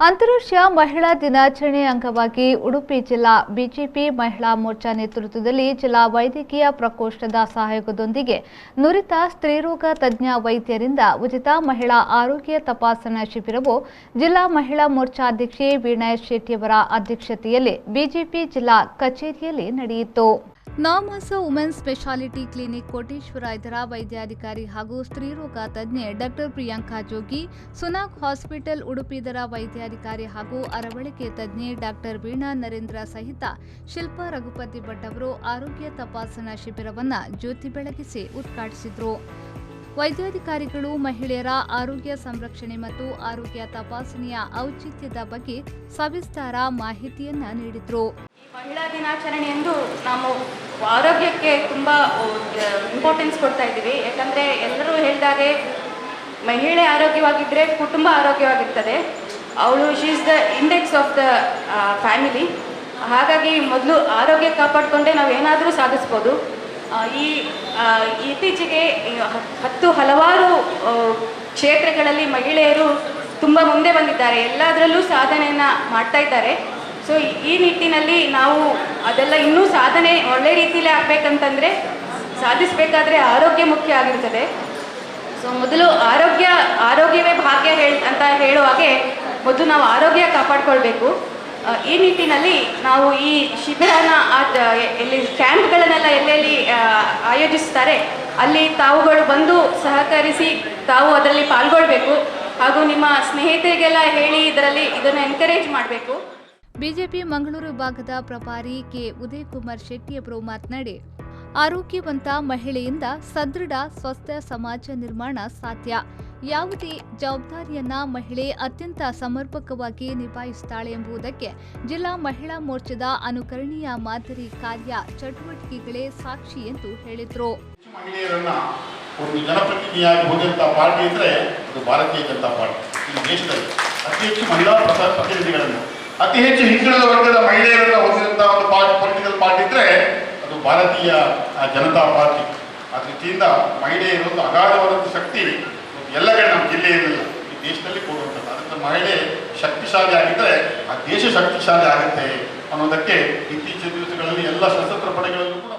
ಅಂತಾರಾಷ್ಟ್ರೀಯ ಮಹಿಳಾ ದಿನಾಚರಣೆ ಅಂಗವಾಗಿ ಉಡುಪಿ ಜಿಲ್ಲಾ ಬಿಜೆಪಿ ಮಹಿಳಾ ಮೋರ್ಚಾ ನೇತೃತ್ವದಲ್ಲಿ ಜಿಲ್ಲಾ ವೈದ್ಯಕೀಯ ಪ್ರಕೋಷ್ಠದ ಸಹಯೋಗದೊಂದಿಗೆ ನುರಿತ ಸ್ತ್ರೀರೋಗ ತಜ್ಞ ವೈದ್ಯರಿಂದ ಉಚಿತ ಮಹಿಳಾ ಆರೋಗ್ಯ ತಪಾಸಣಾ ಶಿಬಿರವು ಜಿಲ್ಲಾ ಮಹಿಳಾ ಮೋರ್ಚಾ ಅಧ್ಯಕ್ಷೆ ವೀಣಾ ಶೆಟ್ಟಿಯವರ ಅಧ್ಯಕ್ಷತೆಯಲ್ಲಿ ಬಿಜೆಪಿ ಜಿಲ್ಲಾ ಕಚೇರಿಯಲ್ಲಿ ನಡೆಯಿತು. ನಾಮಾಸ ವುಮೆನ್ಸ್ ಸ್ಪೆಷಾಲಿಟಿ ಕ್ಲಿನಿಕ್ ಕೋಟೇಶ್ವರ ಇದರ ವೈದ್ಯಾಧಿಕಾರಿ ಹಾಗೂ ಸ್ತ್ರೀರೋಗ ತಜ್ಞೆ ಡಾಕ್ಟರ್ ಪ್ರಿಯಾಂಕಾ ಜೋಗಿ, ಸುನಾಗ್ ಹಾಸ್ಪಿಟಲ್ ಉಡುಪಿ ಇದರ ವೈದ್ಯಾಧಿಕಾರಿ ಹಾಗೂ ಅರವಳಿಕೆ ತಜ್ಞೆ ಡಾಕ್ಟರ್ ವೀಣಾ ನರೇಂದ್ರ ಸಹಿತ ಶಿಲ್ಪಾ ರಘುಪತಿ ಭಟ್ ಅವರು ಆರೋಗ್ಯ ತಪಾಸಣಾ ಶಿಬಿರವನ್ನು ಜ್ಯೋತಿ ಬೆಳಗಿಸಿ ಉದ್ಘಾಟಿಸಿದರು. ವೈದ್ಯಾಧಿಕಾರಿಗಳು ಮಹಿಳೆಯರ ಆರೋಗ್ಯ ಸಂರಕ್ಷಣೆ ಮತ್ತು ಆರೋಗ್ಯ ತಪಾಸಣೆಯ ಔಚಿತ್ಯದ ಬಗ್ಗೆ ಸವಿಸ್ತಾರ ಮಾಹಿತಿಯನ್ನು ನೀಡಿದರು. ಮಹಿಳಾ ದಿನಾಚರಣೆ ಎಂದು ನಾವು ಆರೋಗ್ಯಕ್ಕೆ ತುಂಬ ಇಂಪಾರ್ಟೆನ್ಸ್ ಕೊಡ್ತಾ ಇದ್ದೀವಿ. ಯಾಕಂದರೆ ಎಲ್ಲರೂ ಹೇಳಿದಾಗೆ ಮಹಿಳೆ ಆರೋಗ್ಯವಾಗಿದ್ದರೆ ಕುಟುಂಬ ಆರೋಗ್ಯವಾಗಿರ್ತದೆ. ಅವಳು she is the index of the family. ಹಾಗಾಗಿ ಮೊದಲು ಆರೋಗ್ಯ ಕಾಪಾಡಿಕೊಂಡೇ ನಾವು ಏನಾದರೂ ಸಾಧಿಸ್ಬೋದು. ಇತ್ತೀಚೆಗೆ ಹಲವಾರು ಕ್ಷೇತ್ರಗಳಲ್ಲಿ ಮಹಿಳೆಯರು ತುಂಬ ಮುಂದೆ ಬಂದಿದ್ದಾರೆ, ಎಲ್ಲದರಲ್ಲೂ ಸಾಧನೆಯನ್ನು ಮಾಡ್ತಾ ಇದ್ದಾರೆ. ಸೊ ಈ ನಿಟ್ಟಿನಲ್ಲಿ ನಾವು ಅದೆಲ್ಲ ಇನ್ನೂ ಸಾಧನೆ ಒಳ್ಳೆ ರೀತಿಯಲ್ಲೇ ಆಗಬೇಕಂತಂದರೆ ಸಾಧಿಸಬೇಕಾದ್ರೆ ಆರೋಗ್ಯ ಮುಖ್ಯ ಆಗಿರ್ತದೆ. ಸೊ ಮೊದಲು ಆರೋಗ್ಯವೇ ಭಾಗ್ಯ ಅಂತ ಹೇಳುವ ಹಾಗೆ ಮೊದಲು ನಾವು ಆರೋಗ್ಯ ಕಾಪಾಡಿಕೊಳ್ಬೇಕು. ಈ ನಿಟ್ಟಿನಲ್ಲಿ ನಾವು ಈ ಶಿಬಿರನ ಎಲ್ಲಿ ಕ್ಯಾಂಪ್ಗಳನ್ನೆಲ್ಲ ಎಲ್ಲೆಲ್ಲಿ ಆಯೋಜಿಸ್ತಾರೆ ಅಲ್ಲಿ ತಾವುಗಳು ಬಂದು ಸಹಕರಿಸಿ ತಾವು ಅದರಲ್ಲಿ ಪಾಲ್ಗೊಳ್ಬೇಕು. ಹಾಗೂ ನಿಮ್ಮ ಸ್ನೇಹಿತರಿಗೆಲ್ಲ ಹೇಳಿ ಇದನ್ನು ಎನ್ಕರೇಜ್ ಮಾಡಬೇಕು. ಬಿಜೆಪಿ ಮಂಗಳೂರು ವಿಭಾಗದ ಪ್ರಭಾರಿ ಕೆ ಉದಯಕುಮಾರ್ ಶೆಟ್ಟಿ ಅವರು ಮಾತನಾಡಿ, ಆರೋಗ್ಯವಂತ ಮಹಿಳೆಯಿಂದ ಸದೃಢ ಸ್ವಸ್ಥ ಸಮಾಜ ನಿರ್ಮಾಣ ಸಾಧ್ಯ. ಯಾವುದೇ ಜವಾಬ್ದಾರಿಯನ್ನ ಮಹಿಳೆ ಅತ್ಯಂತ ಸಮರ್ಪಕವಾಗಿ ನಿಭಾಯಿಸುತ್ತಾಳೆ ಎಂಬುದಕ್ಕೆ ಜಿಲ್ಲಾ ಮಹಿಳಾ ಮೋರ್ಚಾದ ಅನುಕರಣೀಯ ಮಾದರಿ ಕಾರ್ಯ ಚಟುವಟಿಕೆಗಳೇ ಸಾಕ್ಷಿ ಎಂದು ಹೇಳಿದರು. ಮಹಿಳೆಯರನ್ನ ಒಂದು ಜನಪ್ರತಿನಿಧಿಯಾಗಿ ಹೊಂದಿರುವಂತಹ ಪಾರ್ಟಿ ಇದ್ರೆ ಅದು ಭಾರತೀಯ ಜನತಾ ಪಾರ್ಟಿ. ಈ ದೇಶದಲ್ಲಿ ಅತಿ ಹೆಚ್ಚು ಮಹಿಳಾ ಪ್ರತಿನಿಧಿಗಳನ್ನು, ಅತಿ ಹೆಚ್ಚು ಹಿಂದುಳಿದ ವರ್ಗದ ಮಹಿಳೆಯರನ್ನ ಹೊಂದಿರುವಂತಹ ಒಂದು ಪೊಲಿಟಿಕಲ್ ಪಾರ್ಟಿ ಇದ್ರೆ ಅದು ಭಾರತೀಯ ಜನತಾ ಪಾರ್ಟಿ. ಆ ರೀತಿಯಿಂದ ಮಹಿಳೆಯರು ಒಂದು ಅಗಾಧವಾದ ಶಕ್ತಿ ಎಲ್ಲ ಕಡೆ ನಮ್ಮ ಜಿಲ್ಲೆಯಲ್ಲಿಲ್ಲ, ಈ ದೇಶದಲ್ಲಿ ಕೊಡುವಂಥದ್ದು. ಅದಕ್ಕೆ ಮಹಿಳೆ ಶಕ್ತಿಶಾಲಿ ಆಗಿದ್ದರೆ ಆ ದೇಶ ಶಕ್ತಿಶಾಲಿ ಆಗುತ್ತೆ ಅನ್ನೋದಕ್ಕೆ ಇತ್ತೀಚಿನ ದಿವಸಗಳಲ್ಲಿ ಎಲ್ಲ ಸಶಸ್ತ್ರ ಪಡೆಗಳಲ್ಲೂ ಕೂಡ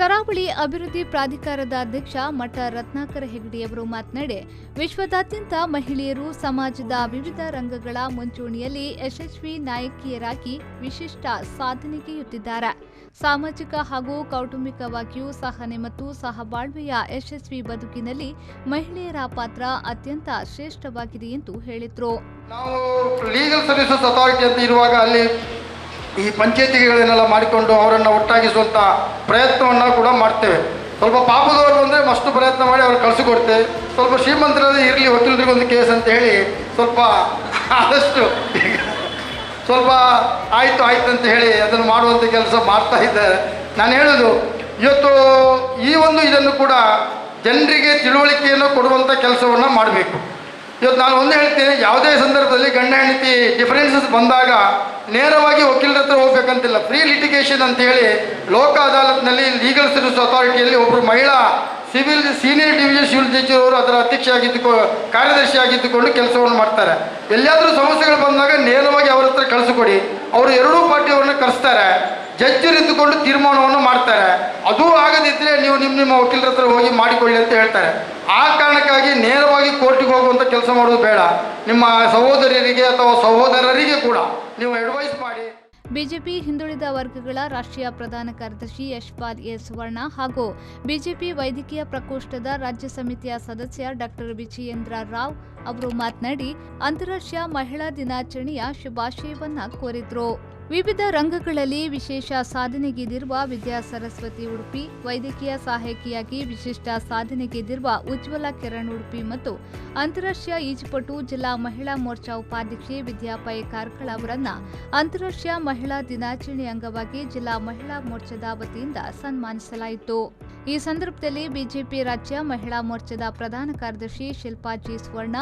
ಕರಾವಳಿ ಅಭಿವೃದ್ಧಿ ಪ್ರಾಧಿಕಾರದ ಅಧ್ಯಕ್ಷ ಮಠ ರತ್ನಾಕರ ಹೆಗಡೆಯವರು ಮಾತನಾಡಿ, ವಿಶ್ವದಾದ್ಯಂತ ಮಹಿಳೆಯರು ಸಮಾಜದ ವಿವಿಧ ರಂಗಗಳ ಮುಂಚೂಣಿಯಲ್ಲಿ ಯಶಸ್ವಿ ನಾಯಕಿಯರಾಗಿ ವಿಶಿಷ್ಟ ಸಾಧನೆಗೈಯುತ್ತಿದ್ದಾರೆ. ಸಾಮಾಜಿಕ ಹಾಗೂ ಕೌಟುಂಬಿಕವಾಗಿಯೂ ಸಹನೆ ಮತ್ತು ಸಹಬಾಳ್ವೆಯ ಯಶಸ್ವಿ ಬದುಕಿನಲ್ಲಿ ಮಹಿಳೆಯರ ಪಾತ್ರ ಅತ್ಯಂತ ಶ್ರೇಷ್ಠವಾಗಿದೆ ಎಂದು ಹೇಳಿದರು. ನಾವು ಲೀಗಲ್ ಸರ್ವಿಸಸ್ ಅಥಾರಿಟಿ ಅಂತ ಇರುವಾಗ ಅಲ್ಲಿ ಈ ಪಂಚಾಯತಿಗಳನ್ನೆಲ್ಲ ಮಾಡಿಕೊಂಡು ಅವರನ್ನು ಒಟ್ಟಾಗಿಸುವಂಥ ಪ್ರಯತ್ನವನ್ನು ಕೂಡ ಮಾಡ್ತೇವೆ. ಸ್ವಲ್ಪ ಪಾಪದವರು ಬಂದರೆ ಮಷ್ಟು ಪ್ರಯತ್ನ ಮಾಡಿ ಅವ್ರು ಕಳಿಸಿಕೊಡ್ತೇವೆ. ಸ್ವಲ್ಪ ಶ್ರೀಮಂತರಲ್ಲಿ ಇರಲಿ, ವಕೀಲರಿಗೊಂದು ಕೇಸ್ ಅಂತ ಹೇಳಿ ಸ್ವಲ್ಪ ಆದಷ್ಟು ಸ್ವಲ್ಪ ಆಯಿತು ಅಂತ ಹೇಳಿ ಅದನ್ನು ಮಾಡುವಂಥ ಕೆಲಸ ಮಾಡ್ತಾ ಇದ್ದಾರೆ. ನಾನು ಹೇಳೋದು, ಇವತ್ತು ಇದನ್ನು ಕೂಡ ಜನರಿಗೆ ತಿಳುವಳಿಕೆಯನ್ನು ಕೊಡುವಂಥ ಕೆಲಸವನ್ನು ಮಾಡಬೇಕು. ಇವತ್ತು ನಾನು ಒಂದು ಹೇಳ್ತೀನಿ, ಯಾವುದೇ ಸಂದರ್ಭದಲ್ಲಿ ಗಂಡ ಹೆಂಡತಿ ಡಿಫರೆನ್ಸಸ್ ಬಂದಾಗ ನೇರವಾಗಿ ವಕೀಲರ ಹತ್ರ ಹೋಗ್ಬೇಕಂತಿಲ್ಲ. ಫ್ರೀ ಲಿಟಿಗೇಷನ್ ಅಂತ ಹೇಳಿ ಲೋಕ ಅದಾಲತ್ನಲ್ಲಿ ಲೀಗಲ್ ಸರ್ವಿಸ್ ಅಥಾರಿಟಿಯಲ್ಲಿ ಒಬ್ಬರು ಮಹಿಳಾ ಸೀನಿಯರ್ ಡಿವಿಷನ್ ಸಿವಿಲ್ ಜಡ್ಜ್ ಅವರು ಅದರ ಕಾರ್ಯದರ್ಶಿಯಾಗಿದ್ದುಕೊಂಡು ಕೆಲಸವನ್ನು ಮಾಡ್ತಾರೆ. ಎಲ್ಲಾದರೂ ಸಮಸ್ಯೆಗಳು ಬಂದಾಗ ನೇರವಾಗಿ ಅವರ ಹತ್ರ ಕಳಿಸಿಕೊಡಿ, ಅವರು ಎರಡೂ ಪಾರ್ಟಿಯವ್ರನ್ನ ಕರೆಸ್ತಾರೆ, ಜಡ್ಜರು ಇದ್ದುಕೊಂಡು ತೀರ್ಮಾನವನ್ನು ಮಾಡ್ತಾರೆ. ಅದೂ ಆಗದಿದ್ದರೆ ನೀವು ನಿಮ್ಮ ವಕೀಲರ ಹತ್ರ ಹೋಗಿ ಮಾಡಿಕೊಳ್ಳಿ ಅಂತ ಹೇಳ್ತಾರೆ. ಆ ಕಾರಣಕ್ಕಾಗಿ ನೇರವಾಗಿ ಕೋರ್ಟಿಗೆ ಹೋಗುವಂಥ ಕೆಲಸ ಮಾಡೋದು ಬೇಡ. ನಿಮ್ಮ ಸಹೋದರಿಯರಿಗೆ ಅಥವಾ ಸಹೋದರರಿಗೆ ಕೂಡ ನೀವು ಅಡ್ವೈಸ್ ಮಾಡಿ. ಬಿಜೆಪಿ ಹಿಂದುಳಿದ ವರ್ಗಗಳ ರಾಷ್ಟ್ರೀಯ ಪ್ರಧಾನ ಕಾರ್ಯದರ್ಶಿ ಯಶ್ಪಾಲ್ ಎ ಸುವರ್ಣ ಹಾಗೂ ಬಿಜೆಪಿ ವೈದ್ಯಕೀಯ ಪ್ರಕೋಷ್ಠದ ರಾಜ್ಯ ಸಮಿತಿಯ ಸದಸ್ಯ ಡಾಕ್ಟರ್ ವಿಜಯೇಂದ್ರ ರಾವ್ ಅವರು ಮಾತನಾಡಿ, ಅಂತಾರಾಷ್ಟ್ರೀಯ ಮಹಿಳಾ ದಿನಾಚರಣೆಯ ಶುಭಾಶಯವನ್ನ ಕೋರಿದ್ರು. ವಿವಿಧ ರಂಗಗಳಲ್ಲಿ ವಿಶೇಷ ಸಾಧನೆಗೈದಿರುವ ವಿದ್ಯಾ ಸರಸ್ವತಿ ಉಡುಪಿ, ವೈದ್ಯಕೀಯ ಸಹಾಯಕಿಯಾಗಿ ವಿಶಿಷ್ಟ ಸಾಧನೆಗೈದಿರುವ ಉಜ್ವಲ ಕಿರಣ್ ಉಡುಪಿ ಮತ್ತು ಅಂತಾರಾಷ್ಟ್ರೀಯ ಈಜುಪಟು ಜಿಲ್ಲಾ ಮಹಿಳಾ ಮೋರ್ಚಾ ಉಪಾಧ್ಯಕ್ಷೆ ವಿದ್ಯಾ ಪೈ ಕಾರ್ಕಳ ಅವರನ್ನ ಅಂತಾರಾಷ್ಟ್ರೀಯ ಮಹಿಳಾ ದಿನಾಚರಣೆ ಅಂಗವಾಗಿ ಜಿಲ್ಲಾ ಮಹಿಳಾ ಮೋರ್ಚಾದ ವತಿಯಿಂದ ಸನ್ಮಾನಿಸಲಾಯಿತು. ಈ ಸಂದರ್ಭದಲ್ಲಿ ಬಿಜೆಪಿ ರಾಜ್ಯ ಮಹಿಳಾ ಮೋರ್ಚಾದ ಪ್ರಧಾನ ಕಾರ್ಯದರ್ಶಿ ಶಿಲ್ಪಾ ಜಿ ಸ್ವರ್ಣ,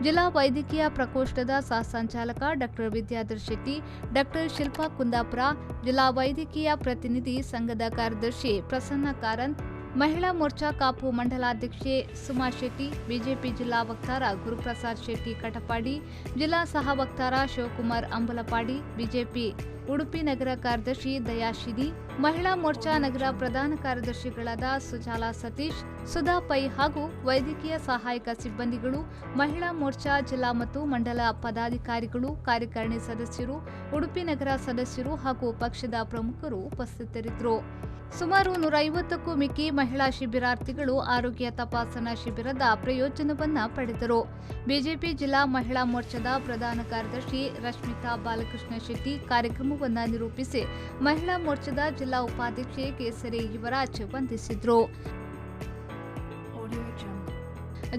ಜಿಲ್ಲಾ ವೈದ್ಯಕೀಯ ಪ್ರಕೋಷ್ಠದ ಸಹ ಸಂಚಾಲಕ ಡಾಕ್ಟರ್ ವಿದ್ಯಾಧರ್ ಶೆಟ್ಟಿ, ಡಾಕ್ಟರ್ ಶಿಲ್ಪಾ ಕುಂದಾಪುರ, ಜಿಲ್ಲಾ ವೈದ್ಯಕೀಯ ಪ್ರತಿನಿಧಿ ಸಂಘದ ಕಾರ್ಯದರ್ಶಿ ಪ್ರಸನ್ನ ಕಾರಂತ್, ಮಹಿಳಾ ಮೋರ್ಚಾ ಕಾಪು ಮಂಡಲಾಧ್ಯಕ್ಷೆ ಸುಮಾ ಶೆಟ್ಟಿ, ಬಿಜೆಪಿ ಜಿಲ್ಲಾ ವಕ್ತಾರ ಗುರುಪ್ರಸಾದ್ ಶೆಟ್ಟಿ ಕಟಪಾಡಿ, ಜಿಲ್ಲಾ ಸಹ ವಕ್ತಾರ ಶಿವಕುಮಾರ್ ಅಂಬಲಪಾಡಿ, ಬಿಜೆಪಿ ಉಡುಪಿ ನಗರ ಕಾರ್ಯದರ್ಶಿ ದಯಾಶಿದಿ, ಮಹಿಳಾ ಮೋರ್ಚಾ ನಗರ ಪ್ರಧಾನ ಕಾರ್ಯದರ್ಶಿಗಳಾದ ಸುಜಾಲಾ ಸತೀಶ್, ಸುಧಾ ಪೈ ಹಾಗೂ ವೈದ್ಯಕೀಯ ಸಹಾಯಕ ಸಿಬ್ಬಂದಿಗಳು, ಮಹಿಳಾ ಮೋರ್ಚಾ ಜಿಲ್ಲಾ ಮತ್ತು ಮಂಡಲ ಪದಾಧಿಕಾರಿಗಳು, ಕಾರ್ಯಕಾರಿಣಿ ಸದಸ್ಯರು, ಉಡುಪಿ ನಗರ ಸದಸ್ಯರು ಹಾಗೂ ಪಕ್ಷದ ಪ್ರಮುಖರು ಉಪಸ್ಥಿತರಿದ್ದರು. ಸುಮಾರು 150ಕ್ಕೂ ಮಿಕ್ಕಿ ಮಹಿಳಾ ಶಿಬಿರಾರ್ಥಿಗಳು ಆರೋಗ್ಯ ತಪಾಸಣಾ ಶಿಬಿರದ ಪ್ರಯೋಜನವನ್ನ ಪಡೆದರು. ಬಿಜೆಪಿ ಜಿಲ್ಲಾ ಮಹಿಳಾ ಮೋರ್ಚಾದ ಪ್ರಧಾನ ಕಾರ್ಯದರ್ಶಿ ರಶ್ಮಿತಾ ಬಾಲಕೃಷ್ಣ ಶೆಟ್ಟಿ ಕಾರ್ಯಕ್ರಮವನ್ನು ನಿರೂಪಿಸಿ ಮಹಿಳಾ ಮೋರ್ಚಾದ ಜಿಲ್ಲಾ ಉಪಾಧ್ಯಕ್ಷೆ ಕೇಸರಿ ಯುವರಾಜ್ ವಂದಿಸಿದರು.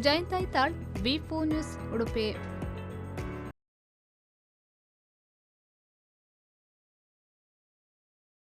Jayant Aithal, B4 news, Udupi.